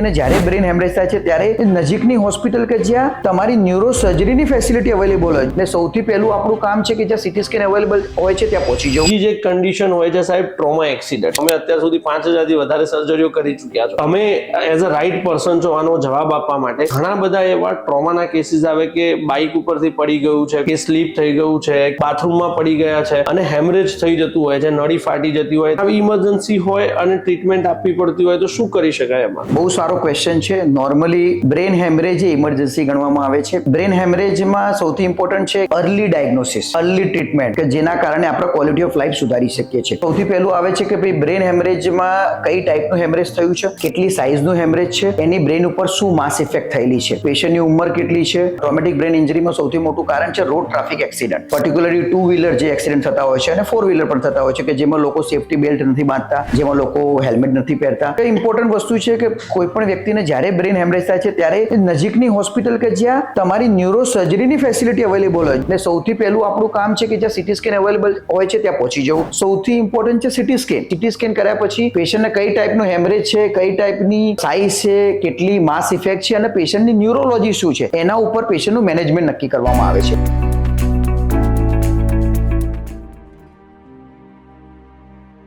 ને જ્યારે brain haemorrhage થાય છે ત્યારે નજીકની હોસ્પિટલ કે જ્યાં તમારી ન્યુરો સર્જરીની ફેસિલિટી અવેલેબલ હોય એટલે સૌથી પહેલું આપણું કામ છે કે જ્યાં સીટી સ્કેન અવેલેબલ હોય છે ત્યાં પહોંચી જવું. બીજી જે કન્ડિશન હોય છે સાહેબ, ટ્રોમા એક્સિડન્ટ. અમે અત્યાર સુધી 5000 થી વધારે સર્જરીઓ કરી ચૂક્યા છો. અમે એઝ અ રાઈટ પર્સન છો આનો જવાબ આપવા માટે. ઘણા બધા એવા ટ્રોમાના કેસીસ આવે કે બાઇક ઉપરથી પડી ગયું છે, કે સ્લીપ થઈ ગયું છે, બાથરૂમમાં પડી ગયા છે અને હેમરેજ થઈ જતું હોય છે, નળી ફાટી જતી હોય, આવી ઇમરજન્સી હોય અને ટ્રીટમેન્ટ આપવી પડતી હોય તો શું કરી શકાય એમાં? બહુ સારો ક્વેશ્ચન છે. નોર્મલી બ્રેન હેમરેજ એ ઇમરજન્સી ગણવામાં આવે છે. બ્રેન હેમરેજમાં સૌથી ઇમ્પોર્ટન્ટ છે અર્લી ડાયગ્નોસિસ, અર્લી ટ્રીટમેન્ટ કે જેના કારણે આપણે ક્વોલિટી ઓફ લાઈફ સુધારી શકીએ છીએ. સૌથી પહેલું આવે છે કે ભાઈ બ્રેન હેમરેજમાં કઈ ટાઈપનું હેમરેજ થયું છે, કેટલી સાઇઝનું હેમરેજ છે, એની બ્રેન ઉપર શું માસ ઇફેક્ટ થયેલી છે, પેશન્ટની ઉંમર કેટલી છે. ટ્રોમેટિક બ્રેન ઇન્જરીમાં સૌથી મોટું કારણ છે road traffic accident, particularly 2 wheeler જે એક્સિડન્ટ થતા હોય છે અને 4 વ્હીલર પણ થતા હોય છે કે જેમાં લોકો સેફટી બેલ્ટ નથી બાંધતા, જેમાં લોકો હેલ્મેટ નથી પહેરતા. તો ઇમ્પોર્ટન્ટ વસ્તુ છે કે કોઈ પણ વ્યક્તિને જ્યારે બ્રેન હેમરેજ થાય છે ત્યારે નજીકની હોસ્પિટલ કે જ્યાં તમારી ન્યુરો સર્જરીની ફેસિલિટી અવેલેબલ હોય એટલે સૌથી પહેલું આપણું કામ છે કે જ્યાં સીટી સ્કેન અવેલેબલ હોય છે ત્યાં પહોંચી જવું. સૌથી ઇમ્પોર્ટન્ટ છે સીટી સ્કેન. સીટી સ્કેન કર્યા પછી પેશન્ટને કઈ ટાઈપનું હેમરેજ છે, કઈ ટાઈપની સાઇઝ છે, કેટલી માસ ઇફેક્ટ છે અને પેશન્ટની ન્યુરોલોજી શું છે એના ઉપર પેશન્ટનું મેનેજમેન્ટ નક્કી કરવામાં આવે છે.